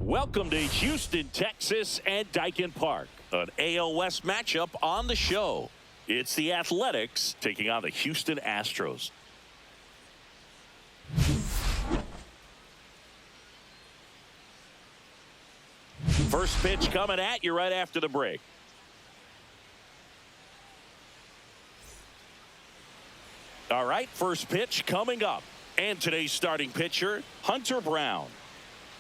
Welcome to Houston, Texas, and Daikin Park, an AL West matchup on the show. It's the Athletics taking on the Houston Astros. First pitch coming at you right after the break. All right, first pitch coming up. And today's starting pitcher, Hunter Brown.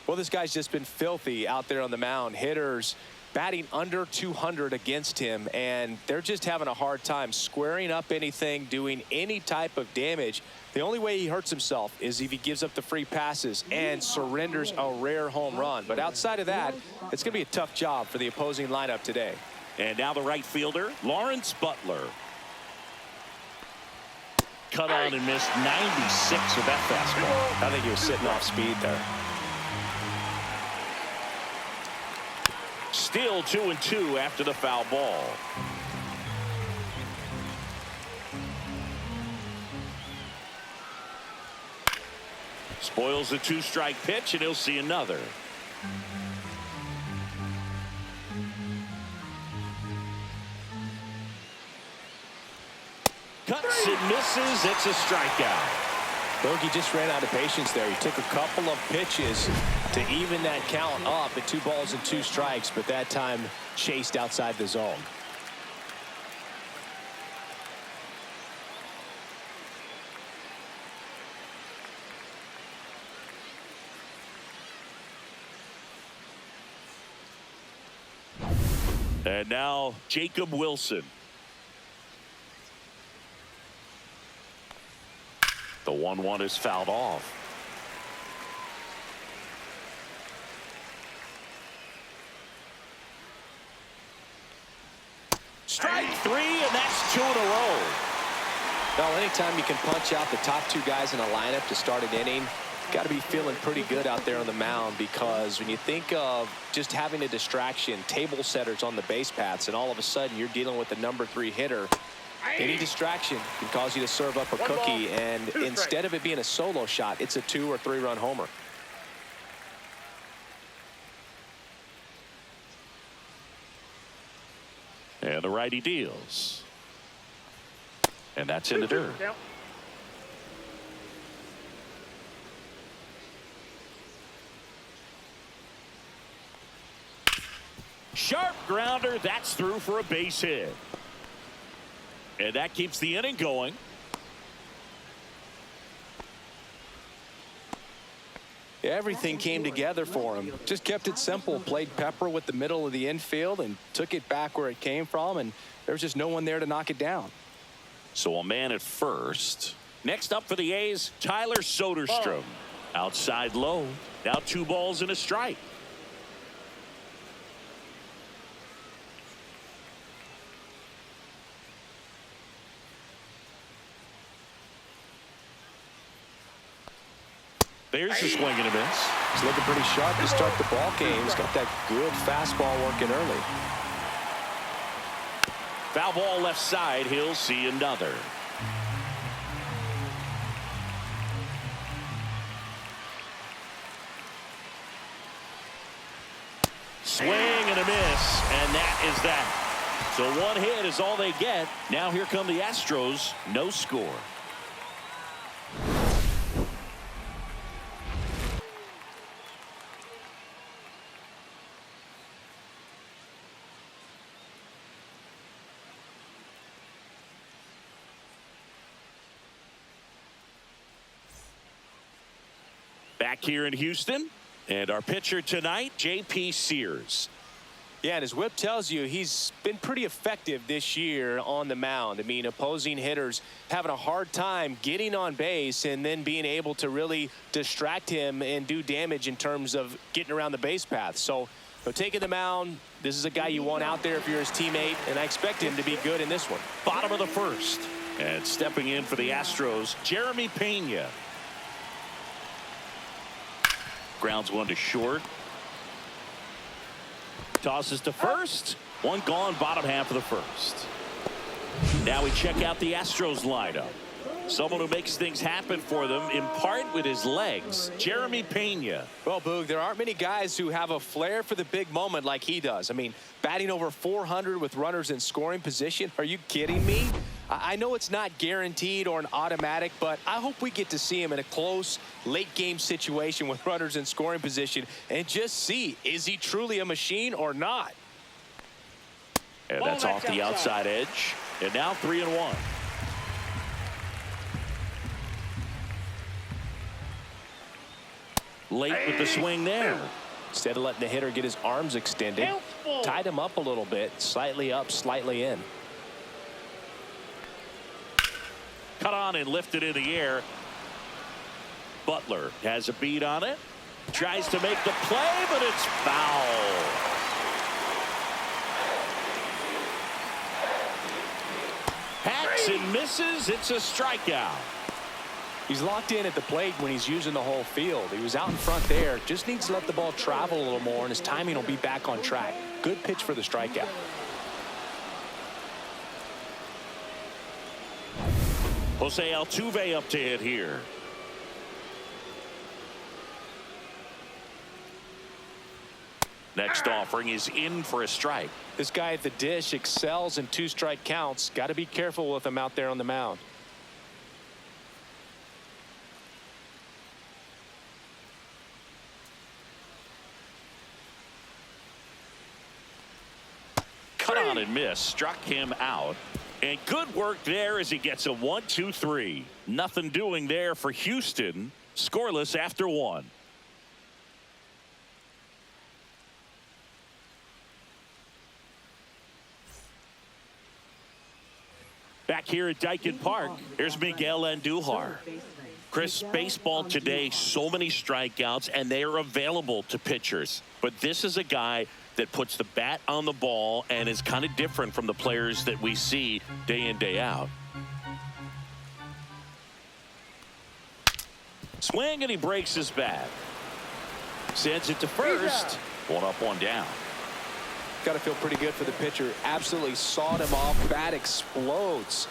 Well, this guy's just been filthy out there on the mound. Hitters batting under 200 against him, and they're just having a hard time squaring up anything, doing any type of damage. The only way he hurts himself is if he gives up the free passes and surrenders a rare home run. But outside of that, it's going to be a tough job for the opposing lineup today. And now the right fielder, Lawrence Butler. Cut on and missed 96 with that fastball. I think he was sitting off speed there. Still 2-2 after the foul ball. Spoils the two-strike pitch, and he'll see another. Cuts and misses. It's a strikeout. Bogey just ran out of patience there. He took a couple of pitches to even that count up at 2 balls and 2 strikes, but that time chased outside the zone. And now Jacob Wilson. The 1-1 is fouled off. Strike 3, and that's 2 in a row. Well, anytime you can punch out the top 2 guys in a lineup to start an inning, got to be feeling pretty good out there on the mound, because when you think of just having a distraction, table setters on the base paths, and all of a sudden you're dealing with the number 3 hitter, any distraction can cause you to serve up a cookie, and instead of it being a solo shot, it's a 2 or 3 run homer. And the righty deals. And that's in the dirt. Sharp grounder. That's through for a base hit. And that keeps the inning going. Everything came together for him. Just kept it simple. Played pepper with the middle of the infield and took it back where it came from. And there was just no one there to knock it down. So a man at first. Next up for the A's, Tyler Soderstrom. Outside low. Now 2 balls and a strike. There's a swing and a miss. He's looking pretty sharp to start the ball game. He's got that good fastball working early. Foul ball left side. He'll see another. Swing and a miss, and that is that. So 1 hit is all they get. Now here come the Astros. No score. Back here in Houston, and our pitcher tonight, J.P. Sears. Yeah, and as Whip tells you, he's been pretty effective this year on the mound. I mean, opposing hitters having a hard time getting on base and then being able to really distract him and do damage in terms of getting around the base path. So taking the mound, this is a guy you want out there if you're his teammate, and I expect him to be good in this one. Bottom of the first, and stepping in for the Astros, Jeremy Pena. Grounds 1 to short. Tosses to first. 1 gone, bottom half of the first. Now we check out the Astros lineup. Someone who makes things happen for them, in part with his legs, Jeremy Pena. Well, Boog, there aren't many guys who have a flair for the big moment like he does. I mean, batting over 400 with runners in scoring position. Are you kidding me? I know it's not guaranteed or an automatic, but I hope we get to see him in a close, late-game situation with runners in scoring position and just see, is he truly a machine or not? And that's off the outside edge. And now 3-1. Late with the swing there. Instead of letting the hitter get his arms extended, tied him up a little bit, slightly up, slightly in. Cut on and lifted in the air. Butler has a beat on it. Tries to make the play, but it's foul. Hacks and misses. It's a strikeout. He's locked in at the plate when he's using the whole field. He was out in front there. Just needs to let the ball travel a little more, and his timing will be back on track. Good pitch for the strikeout. Jose Altuve up to hit here. Next offering is in for a strike. This guy at the dish excels in 2-strike counts. Got to be careful with him out there on the mound. Cut on and miss. Struck him out. And good work there as he gets a 1-2-3. Nothing doing there for Houston. Scoreless after 1. Back here at Daikin Park, here's Miguel Andujar. Chris, baseball today, so many strikeouts, and they are available to pitchers. But this is a guy that puts the bat on the ball and is kind of different from the players that we see day in, day out. Swing, and he breaks his bat. Sends it to first. One up, one down. Got to feel pretty good for the pitcher. Absolutely sawed him off. Bat explodes.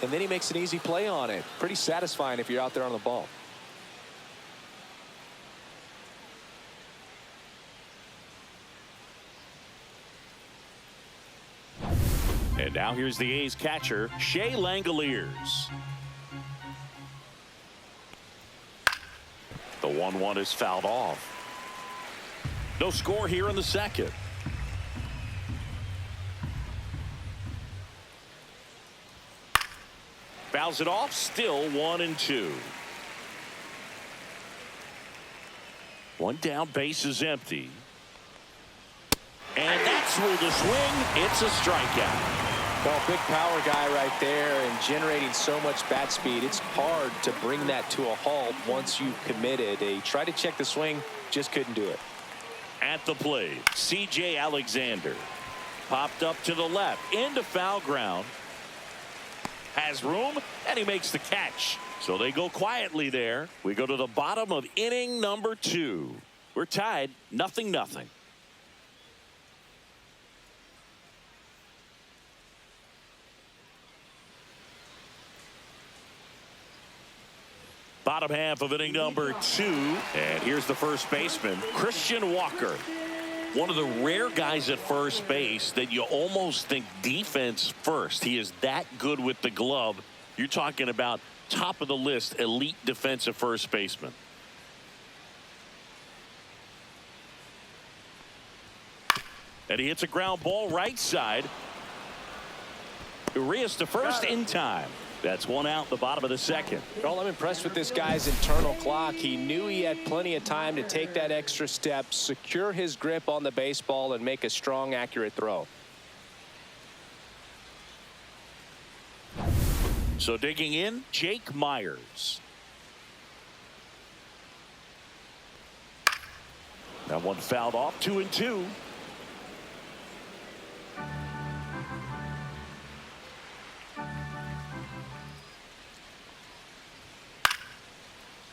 And then he makes an easy play on it. Pretty satisfying if you're out there on the ball. And now here's the A's catcher, Shea Langoliers. The 1-1 is fouled off. No score here in the second. Fouls it off, still 1-2. One down, base is empty. And that's through the swing. It's a strikeout. Well, big power guy right there and generating so much bat speed. It's hard to bring that to a halt once you've committed. They tried to check the swing, just couldn't do it. At the plate, C.J. Alexander. Popped up to the left, into foul ground. Has room, and he makes the catch. So they go quietly there. We go to the bottom of inning number 2. We're tied, 0-0. Bottom half of inning number 2. And here's the first baseman, Christian Walker. One of the rare guys at first base that you almost think defense first. He is that good with the glove. You're talking about top of the list, elite defensive first baseman. And he hits a ground ball right side. Urias to first in time. That's one out the bottom of the second. Well, I'm impressed with this guy's internal clock. He knew he had plenty of time to take that extra step, secure his grip on the baseball, and make a strong, accurate throw. So digging in, Jake Myers. That one fouled off, 2-2.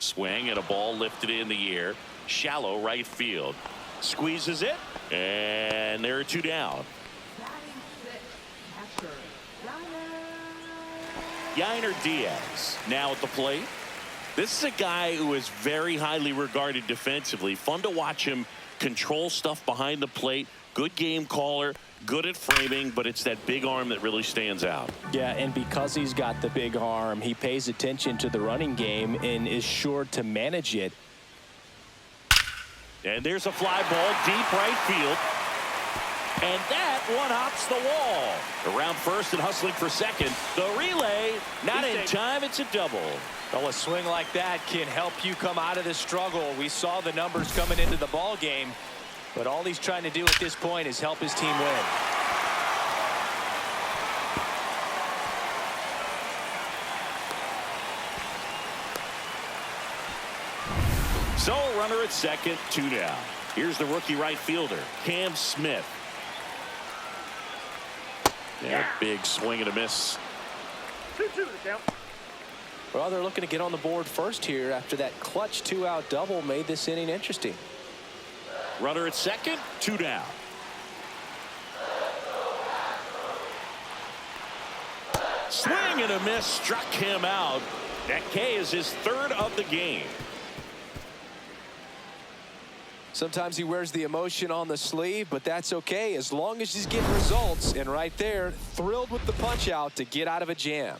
Swing and a ball lifted in the air. Shallow right field. Squeezes it. And there are 2 down. Yainer Diaz now at the plate. This is a guy who is very highly regarded defensively. Fun to watch him control stuff behind the plate. Good game caller, good at framing, but it's that big arm that really stands out. Yeah, and because he's got the big arm, he pays attention to the running game and is sure to manage it. And there's a fly ball deep right field. And that one hops the wall. Around first and hustling for second. The relay, not in time, it's a double. Well, a swing like that can help you come out of the struggle. We saw the numbers coming into the ball game, but all he's trying to do at this point is help his team win. So runner at second, 2 down. Here's the rookie right fielder, Cam Smith. Yeah, big swing and a miss. 2-2 the count. Well, they're looking to get on the board first here after that clutch 2-out double made this inning interesting. Runner at second, 2 down. Swing and a miss, struck him out. That K is his 3rd of the game. Sometimes he wears the emotion on the sleeve, but that's okay as long as he's getting results. And right there, thrilled with the punch out to get out of a jam.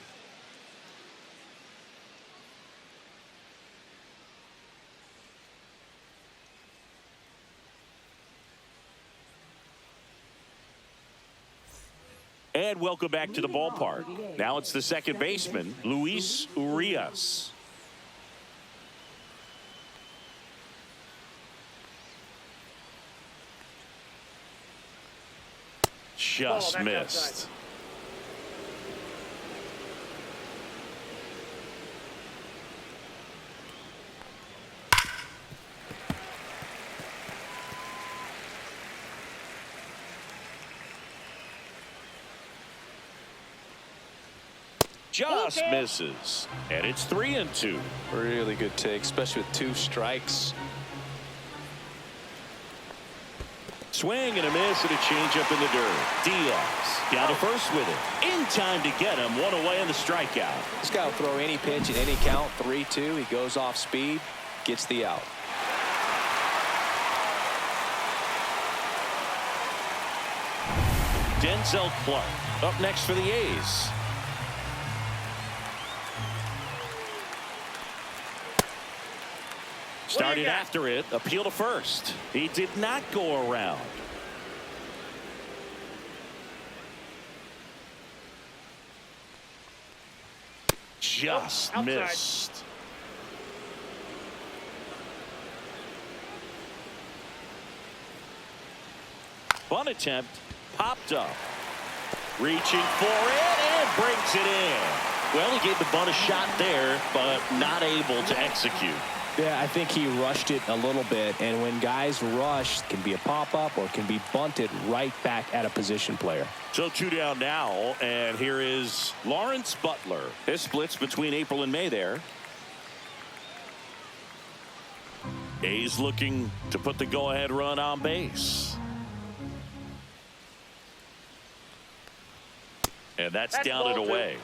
And welcome back to the ballpark. Now it's the second baseman, Luis Urias. Just missed. Just misses. And it's 3-2. Really good take, especially with 2 strikes. Swing and a miss and a changeup in the dirt. Diaz down to first with it. In time to get him. 1 away on the strikeout. This guy will throw any pitch at any count. 3-2. He goes off speed, gets the out. Denzel Clark up next for the A's. Started after it. Appeal to first. He did not go around. Just missed. Bunt attempt. Popped up. Reaching for it and brings it in. Well, he gave the bunt a shot there, but not able to execute. Yeah, I think he rushed it a little bit, and when guys rush, it can be a pop-up or it can be bunted right back at a position player. So 2 down now, and here is Lawrence Butler. This splits between April and May there. A's looking to put the go-ahead run on base. And that's down and away.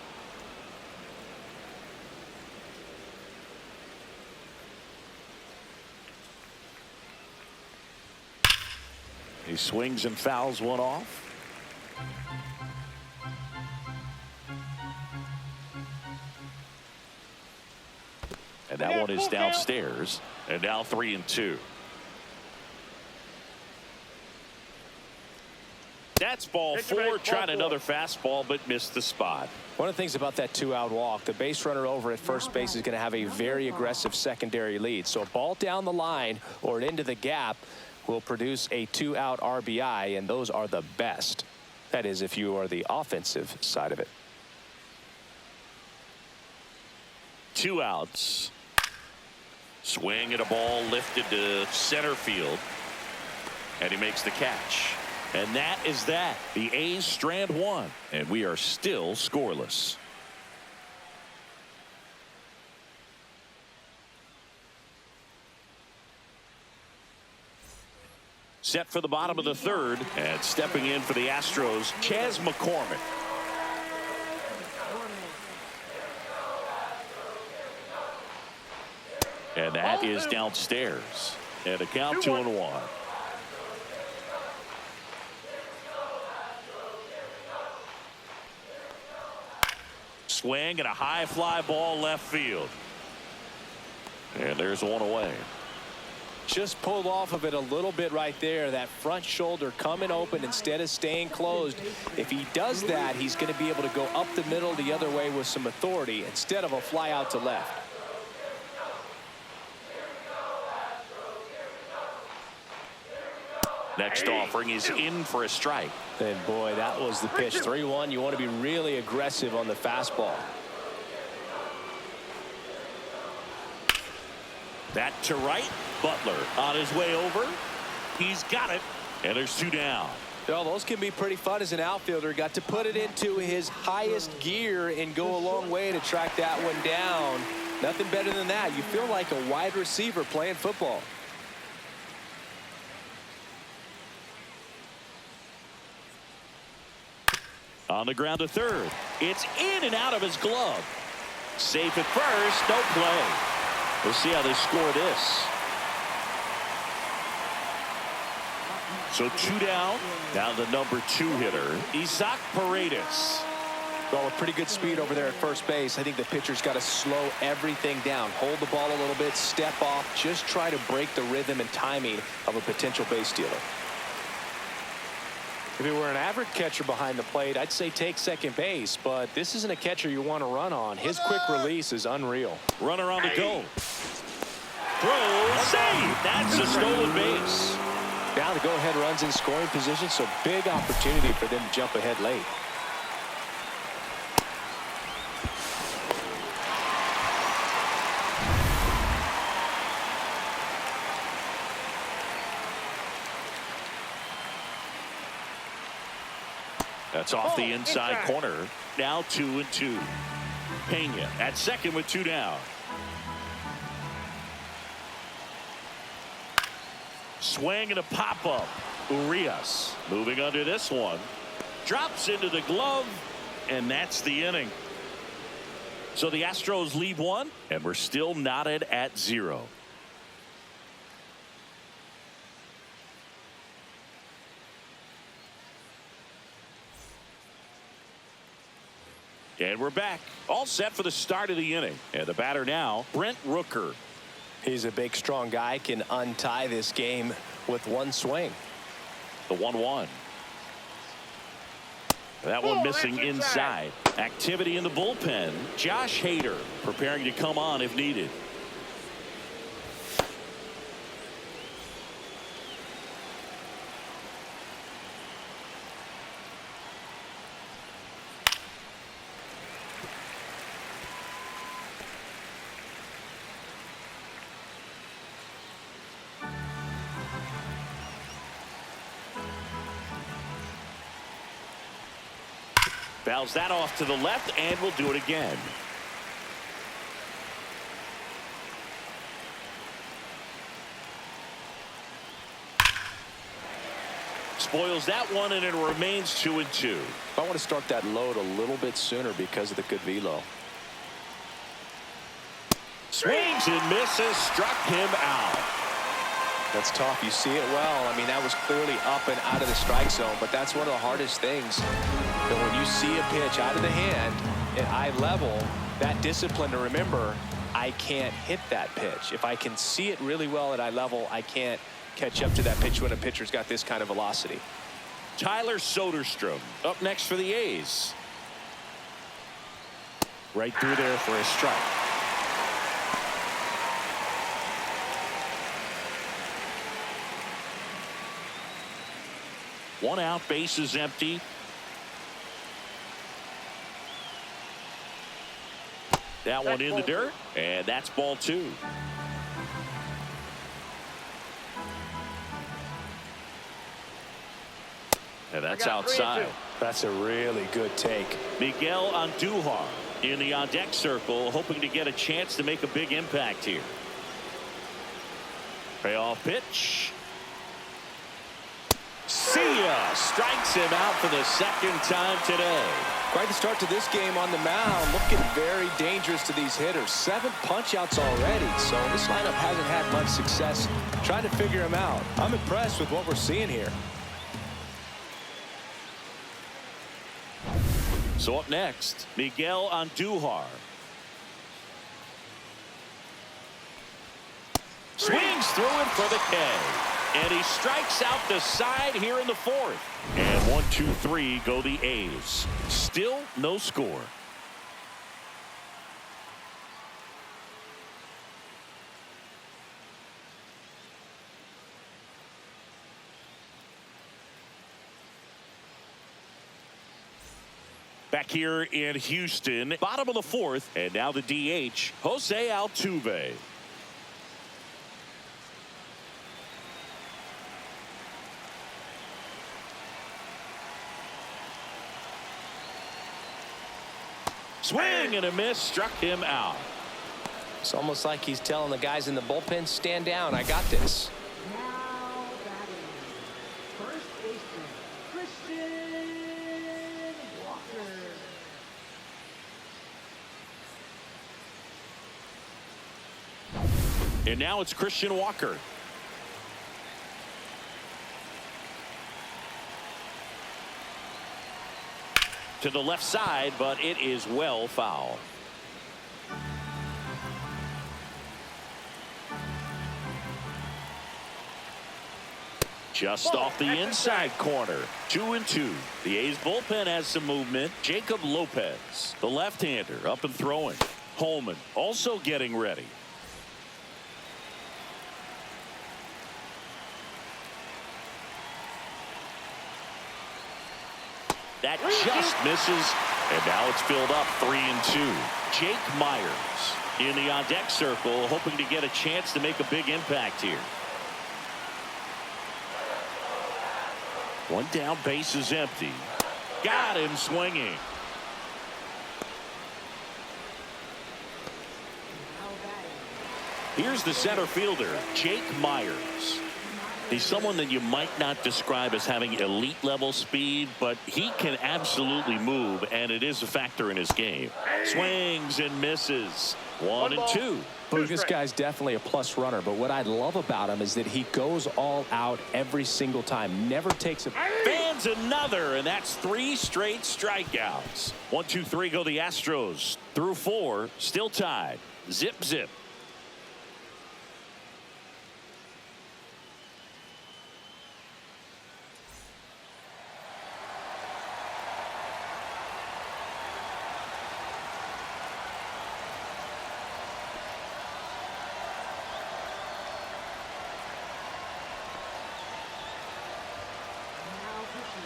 He swings and fouls one off. And that one is downstairs. And now 3-2. That's ball 4. Tried another fastball, but missed the spot. One of the things about that 2-out walk, the base runner over at first base is going to have a very aggressive secondary lead. So a ball down the line or into the gap will produce a 2-out RBI, and those are the best. That is, if you are the offensive side of it. 2 outs. Swing at a ball lifted to center field. And he makes the catch. And that is that. The A's strand 1. And we are still scoreless. Set for the bottom of the 3rd. And stepping in for the Astros, Chas McCormick. And that is downstairs. And a count 2-1. Swing and a high fly ball left field. And there's one away. Just pulled off of it a little bit right there. That front shoulder coming open instead of staying closed. If he does that, he's going to be able to go up the middle the other way with some authority instead of a fly out to left. Next offering is in for a strike. And boy, that was the pitch. 3-1. You want to be really aggressive on the fastball. That to right. Butler on his way over. He's got it. And there's 2 down. Well, those can be pretty fun as an outfielder. Got to put it into his highest gear and go a long way to track that one down. Nothing better than that. You feel like a wide receiver playing football. On the ground to third. It's in and out of his glove. Safe at first. No play. We'll see how they score this. So 2 down. Down to number 2 hitter, Isaac Paredes. Well, with pretty good speed over there at first base. I think the pitcher's got to slow everything down. Hold the ball a little bit. Step off. Just try to break the rhythm and timing of a potential base stealer. If it were an average catcher behind the plate, I'd say take second base, but this isn't a catcher you want to run on. His quick release is unreal. Runner on the go. Throw, save. That's a stolen base. Now the go-ahead runs in scoring position, so big opportunity for them to jump ahead late. That's off the inside corner. Now 2-2. Pena at second with 2 down. Swing and a pop-up. Urias moving under this one. Drops into the glove, and that's the inning. So the Astros lead 1, and we're still knotted at 0. And we're back. All set for the start of the inning. And the batter now, Brent Rooker. He's a big, strong guy. Can untie this game with one swing. The 1-1. That one missing inside. Activity in the bullpen. Josh Hader preparing to come on if needed. Fouls that off to the left, and we'll do it again. Spoils that one, and it remains 2-2. I want to start that load a little bit sooner because of the good velo. Swings and misses, struck him out. That's tough. You see it well. I mean, that was clearly up and out of the strike zone, but that's one of the hardest things. That when you see a pitch out of the hand at eye level, that discipline to remember, I can't hit that pitch. If I can see it really well at eye level, I can't catch up to that pitch when a pitcher's got this kind of velocity. Tyler Soderstrom up next for the A's. Right through there for a strike. One out, base is empty. That one in the dirt, and that's ball 2. And that's outside. That's a really good take. Miguel Andujar in the on-deck circle, hoping to get a chance to make a big impact here. Payoff pitch. See ya. Strikes him out for the second time today. Quite the start to this game on the mound. Looking very dangerous to these hitters. 7 punch-outs already, so this lineup hasn't had much success trying to figure him out. I'm impressed with what we're seeing here. So up next, Miguel Andujar. Swings through it for the K. And he strikes out the side here in the 4th. And 1-2-3 go the A's. Still no score. Back here in Houston, bottom of the 4th, and now the DH, Jose Altuve. Swing and a miss, struck him out. It's almost like he's telling the guys in the bullpen, stand down, I got this. Now batting, first baseman, Christian Walker. And now it's Christian Walker. To the left side, but it is well foul. Just off the inside corner. 2-2. The A's bullpen has some movement. Jacob Lopez, the left-hander, up and throwing. Holman also getting ready. That just misses, and now it's filled up 3-2. Jake Myers in the on-deck circle, hoping to get a chance to make a big impact here. One down, base is empty. Got him swinging. Here's the center fielder, Jake Myers. He's someone that you might not describe as having elite level speed, but he can absolutely move, and it is a factor in his game. Swings and misses. 1-2. Look, this guy's definitely a plus runner, but what I love about him is that he goes all out every single time. Never takes a... Fans another, and that's 3 straight strikeouts. 1-2-3 go the Astros. Through 4, still tied. Zip, zip.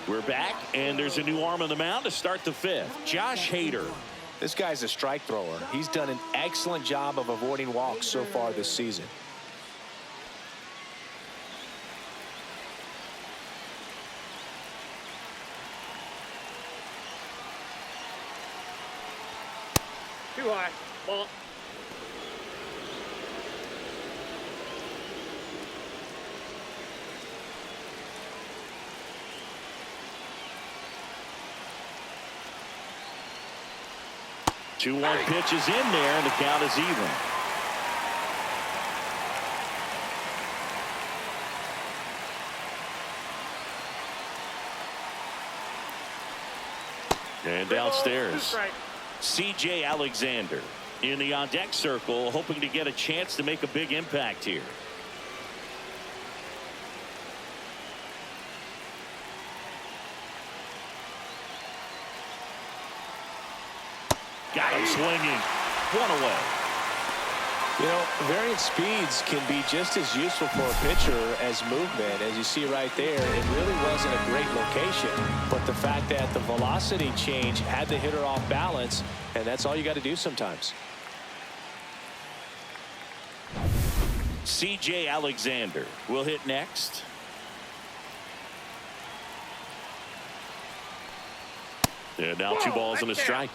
We're back, and there's a new arm on the mound to start the 5th. Josh Hader. This guy's a strike thrower. He's done an excellent job of avoiding walks so far this season. Too high. Ball. Two 2-1 pitch is in there, and the count is even. And downstairs, C.J. Alexander in the on-deck circle, hoping to get a chance to make a big impact here. Got him swinging. 1 away. You know, variant speeds can be just as useful for a pitcher as movement. As you see right there, it really wasn't a great location, but the fact that the velocity change had the hitter off balance, and that's all you got to do sometimes. C.J. Alexander will hit next. And now 2 balls and a strike.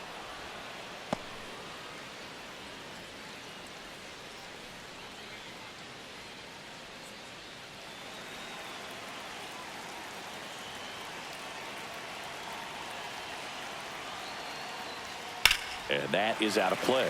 And that is out of play.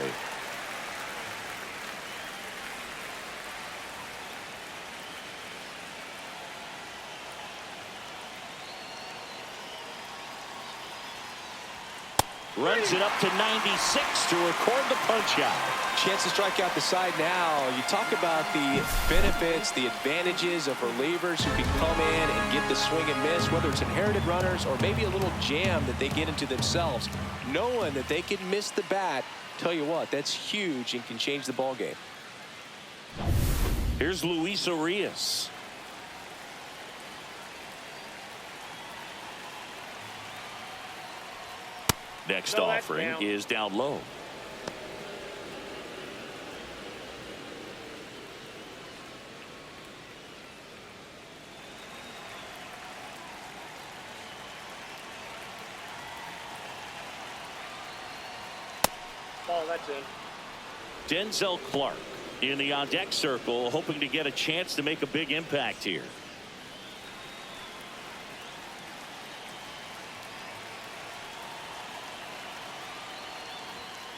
Runs it up to 96 to record the punch out. Chance to strike out the side now. You talk about the benefits, the advantages of relievers who can come in and get the swing and miss, whether it's inherited runners or maybe a little jam that they get into themselves. Knowing that they can miss the bat, tell you what, that's huge and can change the ball game. Here's Luis Arias. Next offering is down low. Ball, that's in. Denzel Clark in the on-deck circle, hoping to get a chance to make a big impact here.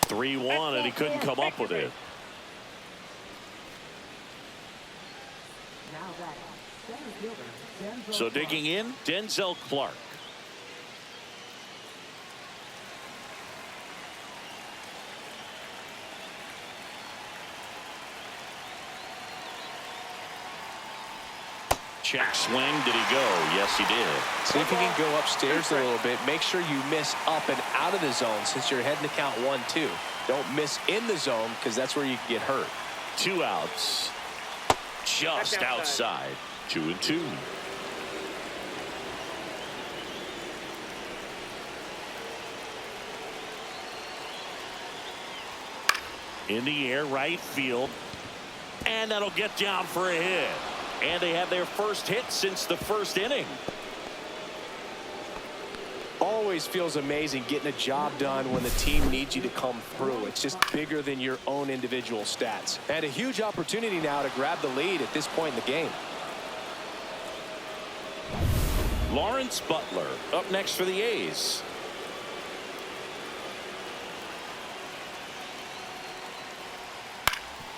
(3-1) and he couldn't come up with it. Now that center fielder, Denzel So digging in, Denzel Clark. Check swing. Did he go? Yes, he did. See if you can go upstairs a little bit. Make sure you miss up and out of the zone since you're heading to count 1-2. Don't miss in the zone because that's where you can get hurt. 2 outs. Just outside. 2-2. In the air, right field. And that'll get down for a hit. And they have their first hit since the first inning. Always feels amazing getting a job done when the team needs you to come through. It's just bigger than your own individual stats. And a huge opportunity now to grab the lead at this point in the game. Lawrence Butler up next for the A's.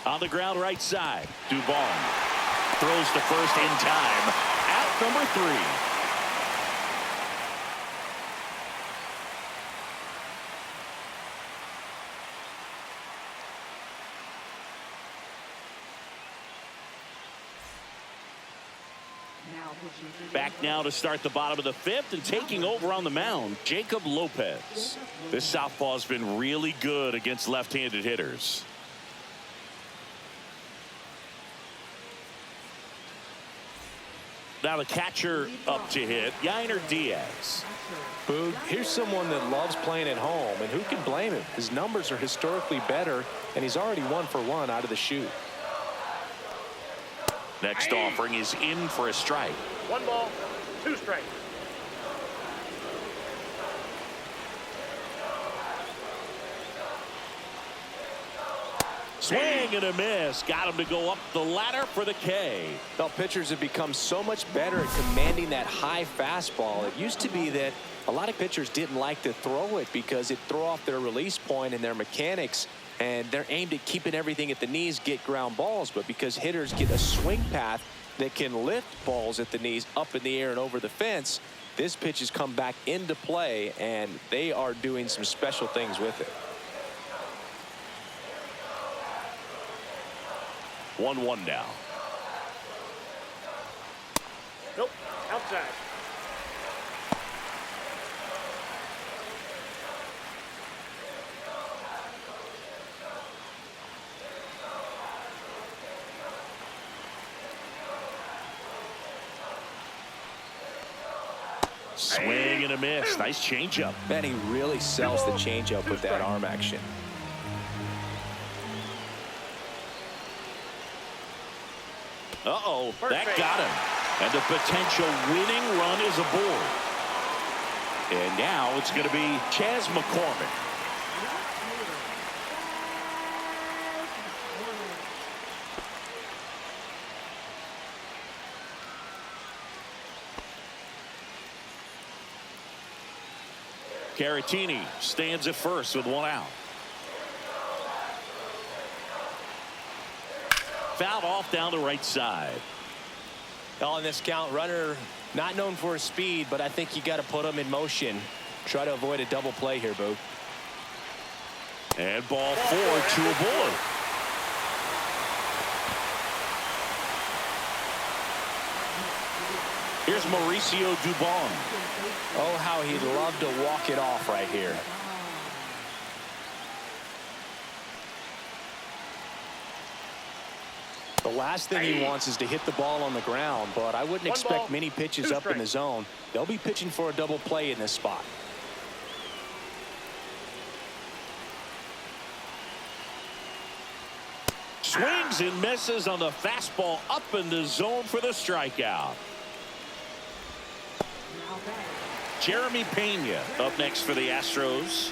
On the ground right side, Dubon throws to first in time. Out number 3. Back now to start the bottom of the 5th, and taking over on the mound, Jacob Lopez. This southpaw's been really good against left-handed hitters. Now the catcher up to hit, Yainer Diaz. Boog, here's someone that loves playing at home, and who can blame him? His numbers are historically better, and he's already 1 for 1 out of the chute. Next offering is in for a strike. 1 ball, 2 strikes. Swing and a miss. Got him to go up the ladder for the K. Well, pitchers have become so much better at commanding that high fastball. It used to be that a lot of pitchers didn't like to throw it because it'd throw off their release point and their mechanics, and they're aimed at keeping everything at the knees, get ground balls. But because hitters get a swing path that can lift balls at the knees up in the air and over the fence, this pitch has come back into play, and they are doing some special things with it. 1-1 now. Nope, outside. Swing and a miss. Nice changeup. Man, he really sells the changeup with that arm action. Uh-oh, that got him. And the potential winning run is aboard. And now it's going to be Chas McCormick. Caratini stands at first with 1 out. Fouled off down the right side. On this count, runner not known for his speed, but I think you got to put him in motion. Try to avoid a double play here, Boo. And ball 4 to a board. Here's Mauricio Dubon. Oh, how he'd love to walk it off right here. The last thing he wants is to hit the ball on the ground, but I wouldn't expect many pitches up in the zone. They'll be pitching for a double play in this spot. Swings and misses on the fastball up in the zone for the strikeout. Jeremy Pena up next for the Astros.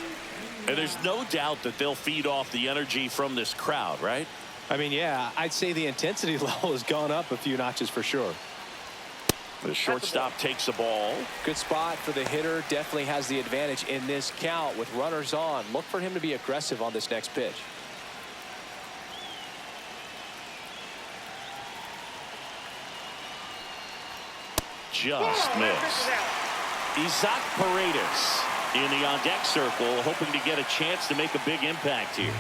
And there's no doubt that they'll feed off the energy from this crowd, right? I mean, yeah, I'd say the intensity level has gone up a few notches for sure. The shortstop takes the ball. Good spot for the hitter. Definitely has the advantage in this count with runners on. Look for him to be aggressive on this next pitch. Just missed. Isaac Paredes in the on-deck circle, hoping to get a chance to make a big impact here.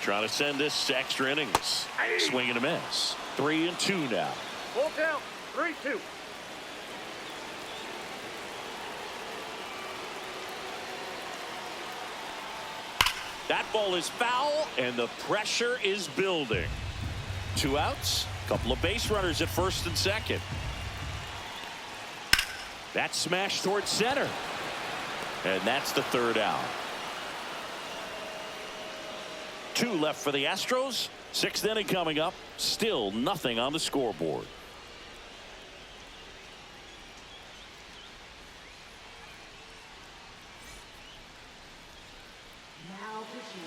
Trying to send this to extra innings. Swing and a miss. 3-2 now. Full count. 3-2. That ball is foul, and the pressure is building. 2 outs. Couple of base runners at first and second. That smash towards center. And that's the 3rd out. 2 left for the Astros. 6th inning coming up. Still nothing on the scoreboard.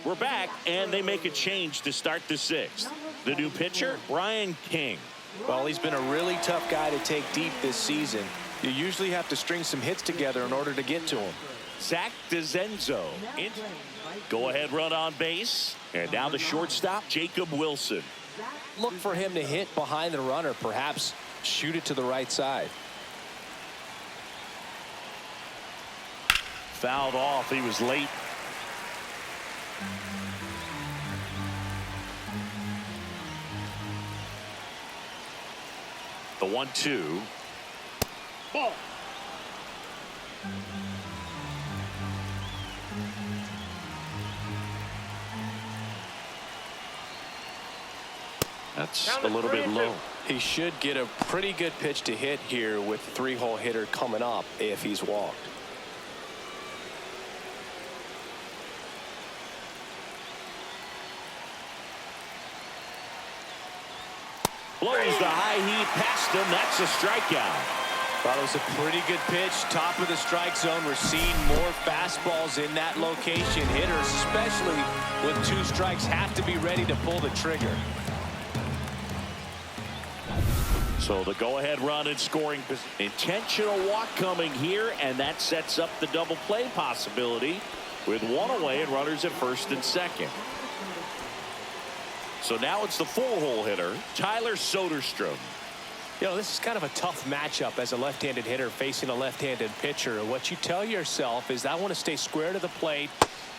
We're back, and they make a change to start the 6th. The new pitcher, Brian King. Well, he's been a really tough guy to take deep this season. You usually have to string some hits together in order to get to him. Zach DeZenzo. Go-ahead run on base. And now the shortstop, Jacob Wilson. Look for him to hit behind the runner, perhaps shoot it to the right side. Fouled off. He was late. The 1-2. Ball. That's a little bit low. He should get a pretty good pitch to hit here with 3-hole hitter coming up if he's walked. Blows the high heat past him. That's a strikeout. Thought it was a pretty good pitch. Top of the strike zone. We're seeing more fastballs in that location. Hitters, especially with 2 strikes, have to be ready to pull the trigger. So the go-ahead run in scoring. Intentional walk coming here, and that sets up the double play possibility with 1 away and runners at first and second. So now it's the 4-hole hitter, Tyler Soderstrom. You know, this is kind of a tough matchup as a left-handed hitter facing a left-handed pitcher. What you tell yourself is, I want to stay square to the plate,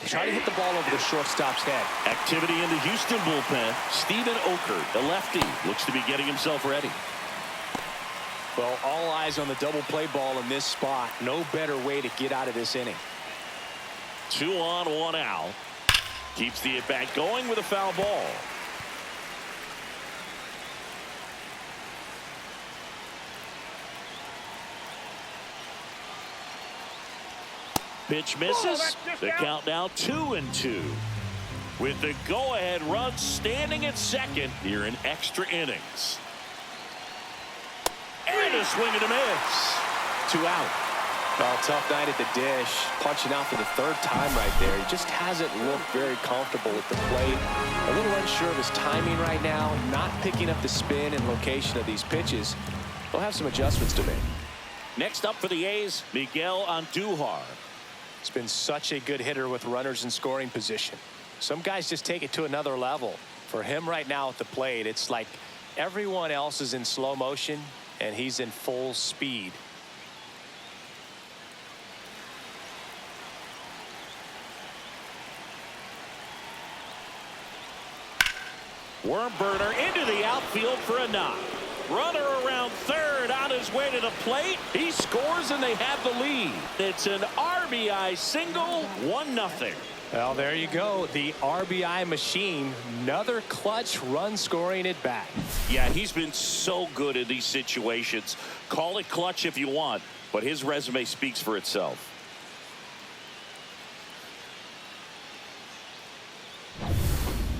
try to hit the ball over the shortstop's head. Activity in the Houston bullpen. Steven Okert, the lefty, looks to be getting himself ready. Well, all eyes on the double play ball in this spot. No better way to get out of this inning. 2 on, 1 out. Keeps the at-bat going with a foul ball. Pitch misses. The count now 2-2. With the go-ahead run standing at second here in extra innings. And a swing and a miss. 2 out. Well, tough night at the dish. Punching out for the 3rd time right there. He just hasn't looked very comfortable at the plate. A little unsure of his timing right now. Not picking up the spin and location of these pitches. He'll have some adjustments to make. Next up for the A's, Miguel Andujar. He's been such a good hitter with runners in scoring position. Some guys just take it to another level. For him right now at the plate, it's like everyone else is in slow motion and he's in full speed. Worm burner into the outfield for a knock. Runner around third on his way to the plate. He scores and they have the lead. It's an RBI single, 1-0. Well, there you go. The RBI machine. Another clutch run scoring at bat. Yeah, he's been so good in these situations. Call it clutch if you want, but his resume speaks for itself.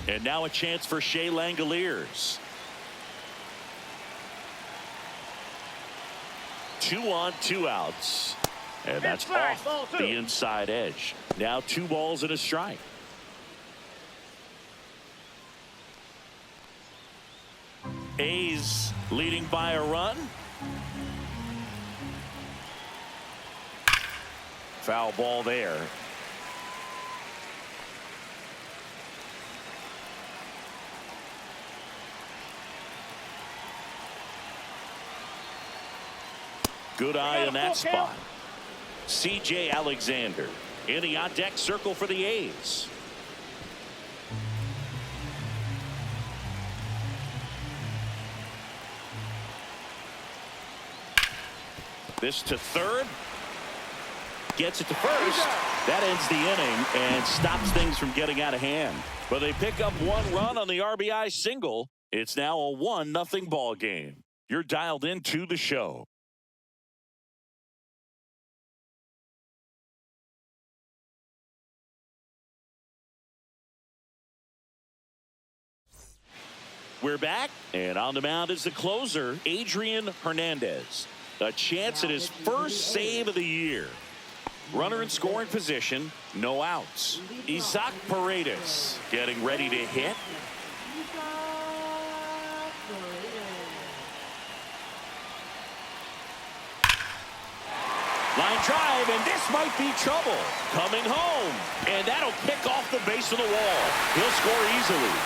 And now a chance for Shea Langoliers. 2 on, 2 outs. And that's off the inside edge. Now 2 balls and a strike. A's leading by a run. Foul ball there. Good eye in that spot. C.J. Alexander in the on-deck circle for the A's. This to third. Gets it to first. That ends the inning and stops things from getting out of hand. But they pick up 1 run on the RBI single. It's now a 1-0 ball game. You're dialed into the show. We're back, and on the mound is the closer, Adrian Hernandez. A chance at his first save of the year. Runner in scoring position, no outs. Isaac Paredes getting ready to hit. Line drive, and this might be trouble. Coming home, and that'll pick off the base of the wall. He'll score easily.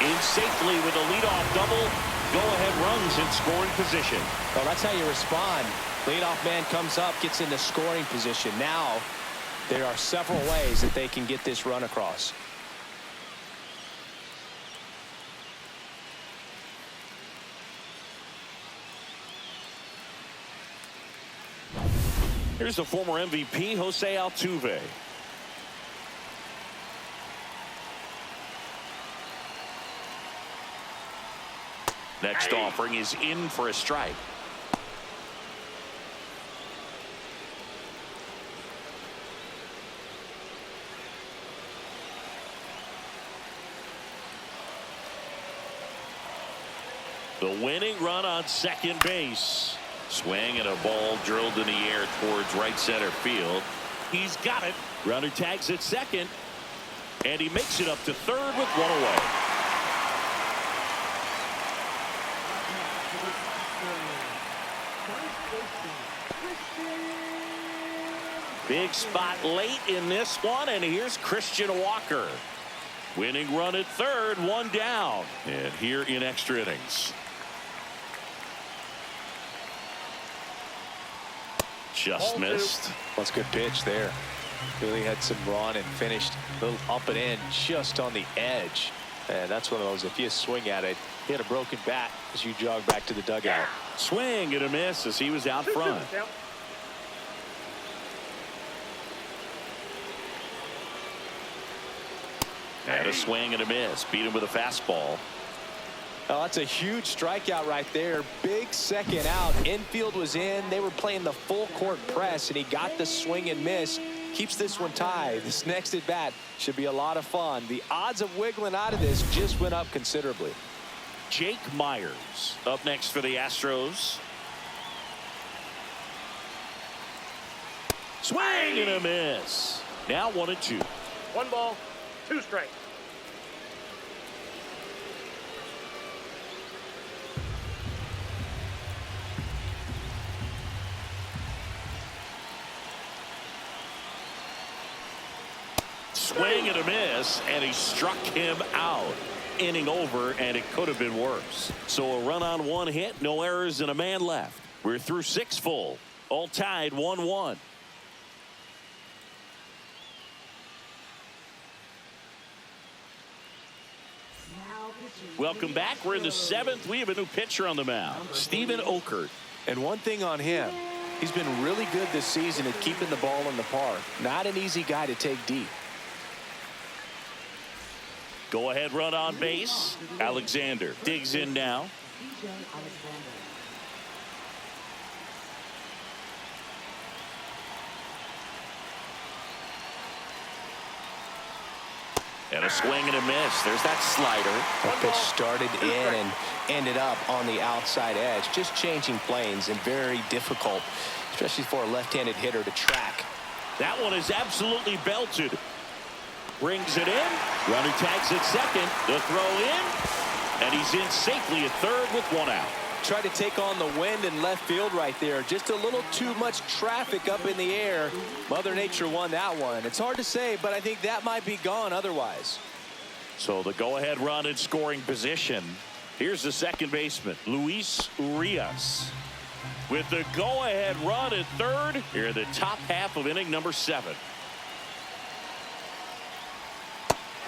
In safely with a leadoff double. Go-ahead runs in scoring position. Well, that's how you respond. Leadoff man comes up, gets into scoring position. Now, there are several ways that they can get this run across. Here's the former MVP, Jose Altuve. Next offering is in for a strike. The winning run on second base. Swing and a ball drilled in the air towards right center field. He's got it. Runner tags at second. And he makes it up to third with 1 away. Big spot late in this one, and here's Christian Walker. Winning run at third, 1 down. And here in extra innings. Just missed. That's a good pitch there. Really had some run and finished a little up and in just on the edge. And that's one of those, if you swing at it, hit a broken bat as you jog back to the dugout. Swing and a miss as he was out front. And a swing and a miss. Beat him with a fastball. Oh, that's a huge strikeout right there. Big second out. Infield was in. They were playing the full court press, and he got the swing and miss. Keeps this one tied. This next at bat should be a lot of fun. The odds of wiggling out of this just went up considerably. Jake Myers up next for the Astros. Swing and a miss. Now 1-2. 1 ball, 2 strikes. swing and a miss, and he struck him out. Inning over, and it could have been worse. So a run on one hit, no errors, and a man left. We're through 6 full. All tied 1-1. Welcome back. We're in the 7th. We have a new pitcher on the mound, Steven Okert. And one thing on him, he's been really good this season at keeping the ball in the park. Not an easy guy to take deep. Go ahead run on base. Alexander digs in now. And a swing and a miss. There's that slider. That pitch started in and ended up on the outside edge. Just changing planes and very difficult, especially for a left-handed hitter to track. That one is absolutely belted. Brings it in. Runner tags at second. The throw in. And he's in safely at third with 1 out. Tried to take on the wind in left field right there. Just a little too much traffic up in the air. Mother Nature won that one. It's hard to say, but I think that might be gone otherwise. So the go-ahead run in scoring position. Here's the second baseman, Luis Urias. With the go-ahead run at third, here in the top half of inning number 7.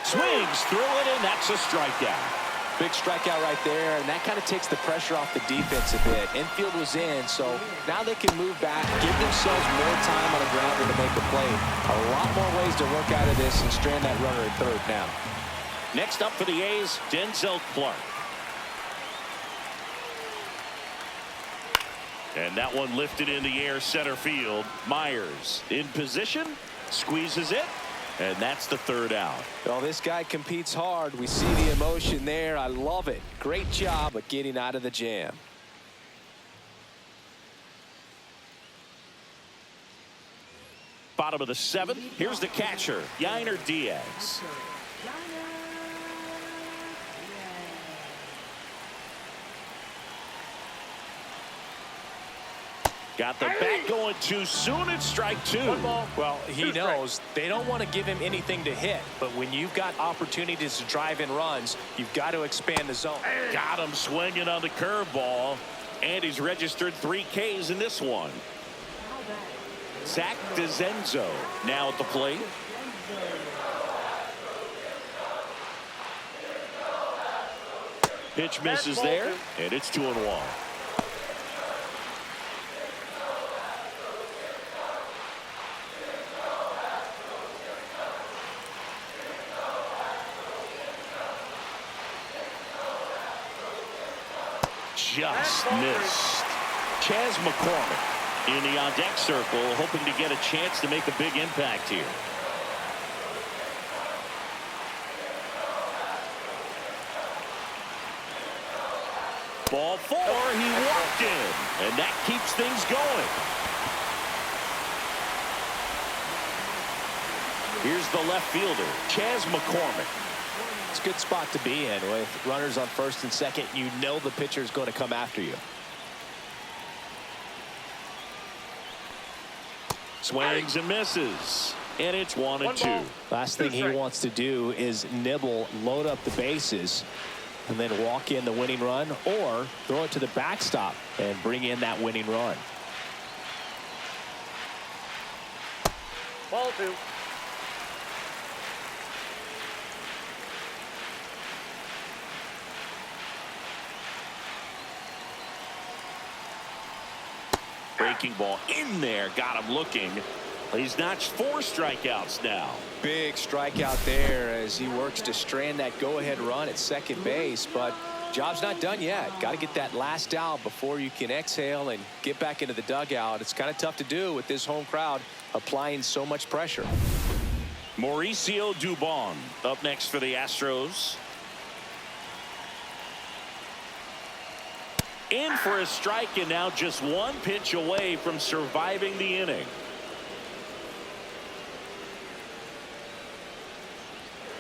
Swings through it, and that's a strikeout. Big strikeout right there, and that kind of takes the pressure off the defense a bit. Infield was in, so now they can move back, give themselves more time on the grounder to make the play. A lot more ways to work out of this and strand that runner at third now. Next up for the A's, Denzel Clark. And that one lifted in the air center field. Myers in position, squeezes it. And that's the 3rd out. Well, this guy competes hard. We see the emotion there. I love it. Great job of getting out of the jam. Bottom of the 7th. Here's the catcher, Yainer Diaz. Got the bat going too soon. It's strike 2. Well, he knows they don't want to give him anything to hit, but when you've got opportunities to drive in runs, you've got to expand the zone. Got him swinging on the curveball, and he's registered 3 Ks in this one. Zach DeZenzo now at the plate. Pitch misses there, and it's 2-1. Just missed. Chas McCormick in the on-deck circle, hoping to get a chance to make a big impact here. Ball 4, he walked in, and that keeps things going. Here's the left fielder, Chas McCormick. It's a good spot to be in. With runners on first and second, you know the pitcher is going to come after you. Swings and misses, and it's 1-2. Last thing he wants to do is nibble, load up the bases, and then walk in the winning run, or throw it to the backstop and bring in that winning run. Ball 2. Breaking ball in there, got him looking. He's notched 4 strikeouts now. Big strikeout there as he works to strand that go-ahead run at second base, but job's not done yet. Got to get that last out before you can exhale and get back into the dugout. It's kind of tough to do with this home crowd applying so much pressure. Mauricio Dubon up next for the Astros. In for a strike, and now just 1 pitch away from surviving the inning.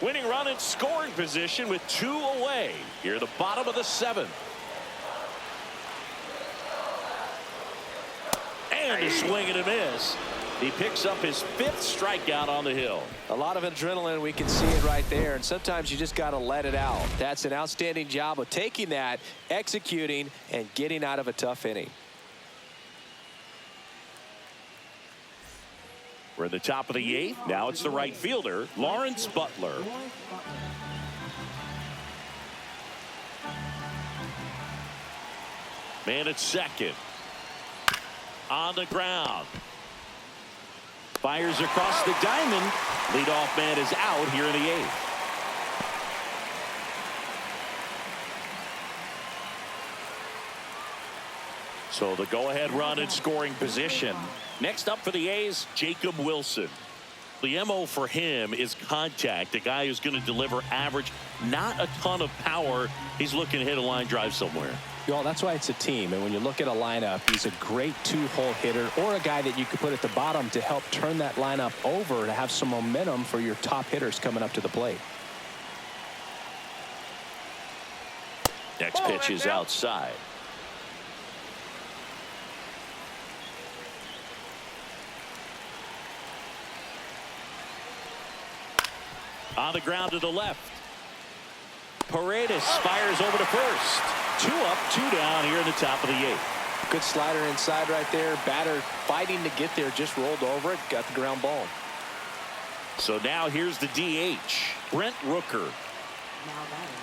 Winning run in scoring position with 2 away. Here at the bottom of the 7th. And a swing and a miss. He picks up his 5th strikeout on the hill. A lot of adrenaline. We can see it right there. And sometimes you just got to let it out. That's an outstanding job of taking that, executing, and getting out of a tough inning. We're at the top of the 8th. Now it's the right fielder, Lawrence Butler. Man at second. On the ground. Fires across the diamond. Leadoff man is out here in the 8th. So the go-ahead run in scoring position. Next up for the A's, Jacob Wilson. The MO for him is contact. A guy who's going to deliver average, not a ton of power. He's looking to hit a line drive somewhere. Well, that's why it's a team. And when you look at a lineup, he's a great 2-hole hitter or a guy that you could put at the bottom to help turn that lineup over to have some momentum for your top hitters coming up to the plate. Next pitch is outside. On the ground to the left. Paredes fires over to first. 2 up, 2 down here in the top of the 8th. Good slider inside right there. Batter fighting to get there, just rolled over it, got the ground ball. So now here's the DH, Brent Rooker. Now batting,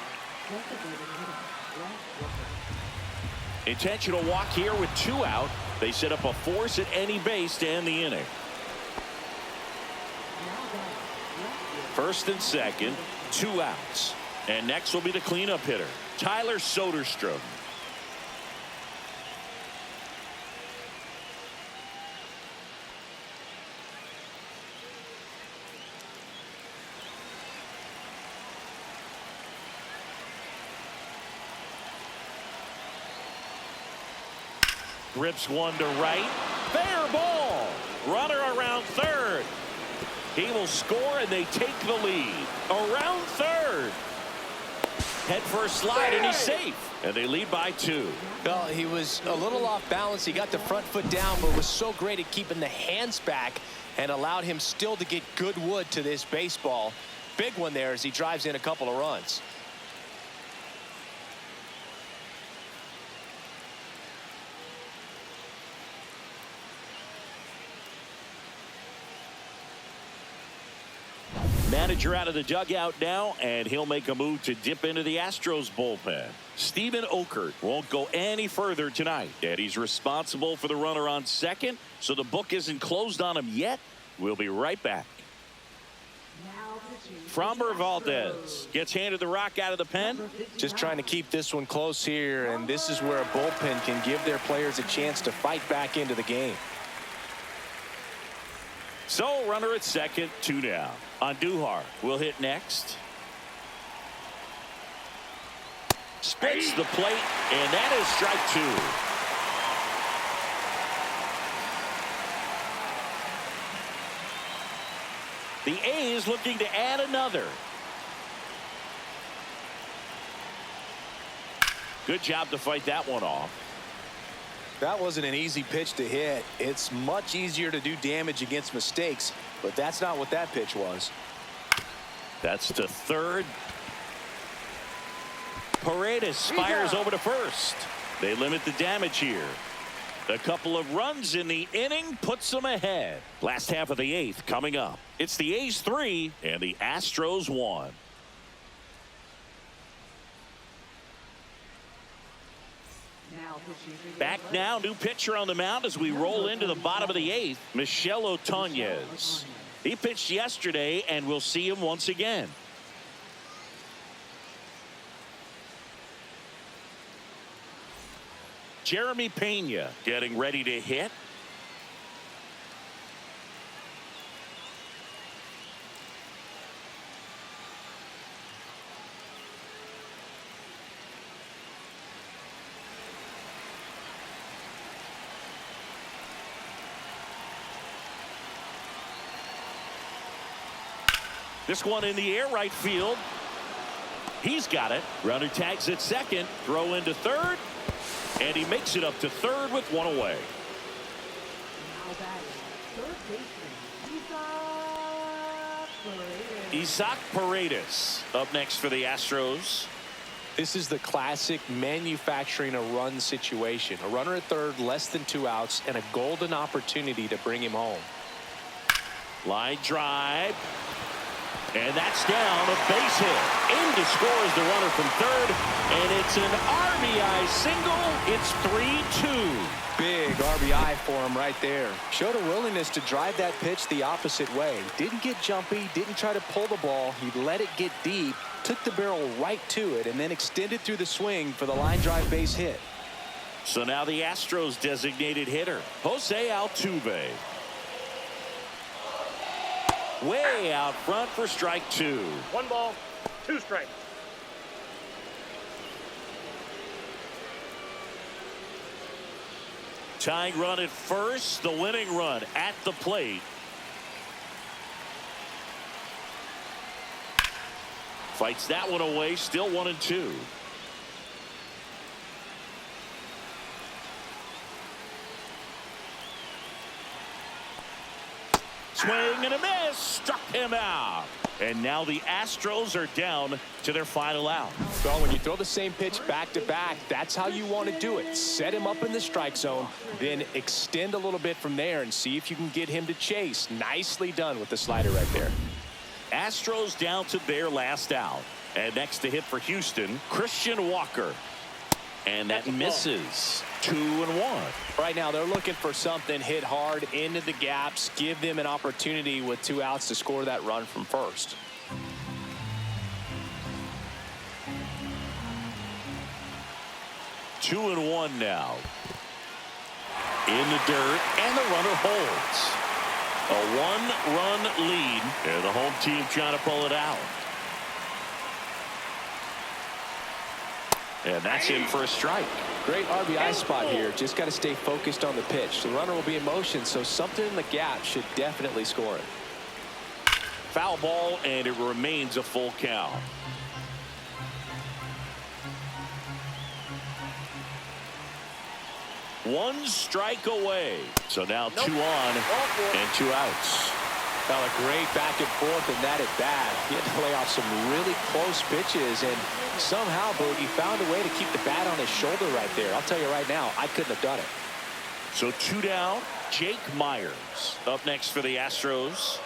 designated hitter, Brent Rooker. Intentional walk here with 2 out. They set up a force at any base to end the inning. Now batting, left field. First and second, 2 outs. And next will be the cleanup hitter, Tyler Soderstrom. Grips one to right. Fair ball. Runner around third. He will score and they take the lead. Around third. Head first slide and he's safe. And they lead by 2. Well, he was a little off balance. He got the front foot down, but was so great at keeping the hands back and allowed him still to get good wood to this baseball. Big one there as he drives in a couple of runs. Manager out of the dugout now, and he'll make a move to dip into the Astros bullpen. Steven Okert won't go any further tonight, and he's responsible for the runner on second, so the book isn't closed on him yet. We'll be right back. Now pitching. Framber Valdez gets handed the rock out of the pen. Just trying to keep this one close here, and this is where a bullpen can give their players a chance to fight back into the game. So runner at second, 2 down. Andujar will hit next. Spits the plate, and that is strike 2. The A's looking to add another. Good job to fight that one off. That wasn't an easy pitch to hit. It's much easier to do damage against mistakes, but that's not what that pitch was. That's to third. Paredes fires over to first. They limit the damage here. A couple of runs in the inning puts them ahead. Last half of the 8th coming up. It's the A's 3 and the Astros 1. Back now, new pitcher on the mound as we roll into the bottom of the 8th, Michel Otoñez. He pitched yesterday, and we'll see him once again. Jeremy Pena getting ready to hit. This one in the air, right field. He's got it. Runner tags at second. Throw into third. And he makes it up to third with 1 away. Now batting, third baseman, Isaac Paredes up next for the Astros. This is the classic manufacturing a run situation. A runner at third, less than 2 outs, and a golden opportunity to bring him home. Line drive. And that's down, a base hit. In to score is the runner from third. And it's an RBI single. It's 3-2. Big RBI for him right there. Showed a willingness to drive that pitch the opposite way. Didn't get jumpy, didn't try to pull the ball. He let it get deep, took the barrel right to it, and then extended through the swing for the line drive base hit. So now the Astros designated hitter, Jose Altuve. Way out front for strike 2. 1 ball, 2 strikes. Tying run at first, the winning run at the plate. Fights that one away, still 1-2. Swing and a miss, struck him out. And now the Astros are down to their final out. Well, when you throw the same pitch back to back, that's how you want to do it. Set him up in the strike zone, then extend a little bit from there and see if you can get him to chase. Nicely done with the slider right there. Astros down to their last out. And next to hit for Houston, Christian Walker. And that misses. 2-1. Right now they're looking for something, hit hard into the gaps, give them an opportunity with 2 outs to score that run from first. Two and one now. In the dirt, and the runner holds. A 1-run lead, and the home team trying to pull it out. And that's in for a strike. Great RBI spot here. Just got to stay focused on the pitch. The runner will be in motion, so something in the gap should definitely score it. Foul ball, and it remains a full count. One strike away. So now 2 on and 2 outs. Well, a great back and forth in that at bat. He had to lay off some really close pitches, and somehow Boogie found a way to keep the bat on his shoulder right there. I'll tell you right now, I couldn't have done it. So 2 down. Jake Myers up next for the Astros.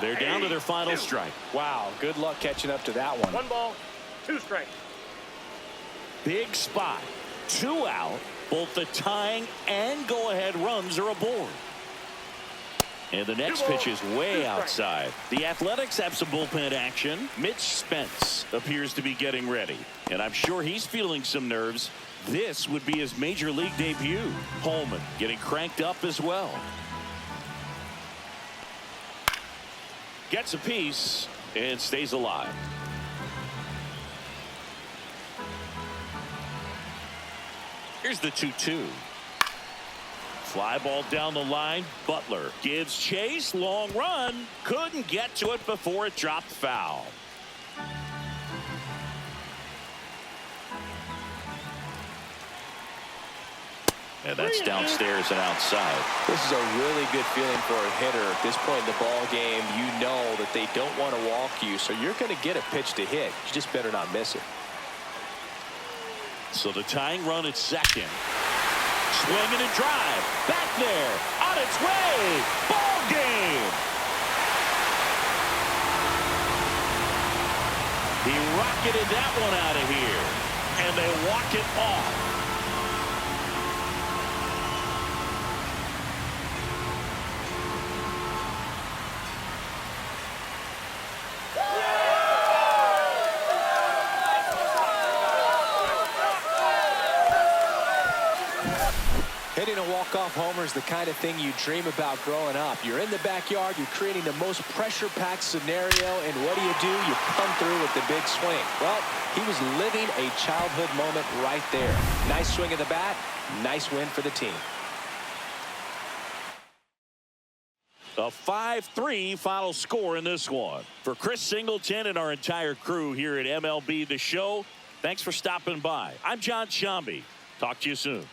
They're down to their final strike. Wow, good luck catching up to that one. 1 ball, 2 strikes. Big spot. 2 out. Both the tying and go-ahead runs are aboard. And the next pitch is way outside. The Athletics have some bullpen action. Mitch Spence appears to be getting ready. And I'm sure he's feeling some nerves. This would be his major league debut. Holman getting cranked up as well. Gets a piece and stays alive. Here's the 2-2. Fly ball down the line. Butler gives chase. Long run. Couldn't get to it before it dropped foul. And that's downstairs and outside. This is a really good feeling for a hitter. At this point in the ball game, you know that they don't want to walk you, so you're going to get a pitch to hit. You just better not miss it. So the tying run at second. Swing and a drive. Back there. On its way. Ball game. He rocketed that one out of here. And they walk it off. Hitting a walk-off homer is the kind of thing you dream about growing up. You're in the backyard, you're creating the most pressure-packed scenario, and what do? You come through with the big swing. Well, he was living a childhood moment right there. Nice swing of the bat, nice win for the team. A 5-3 final score in this one. For Chris Singleton and our entire crew here at MLB The Show, thanks for stopping by. I'm John Shambi. Talk to you soon.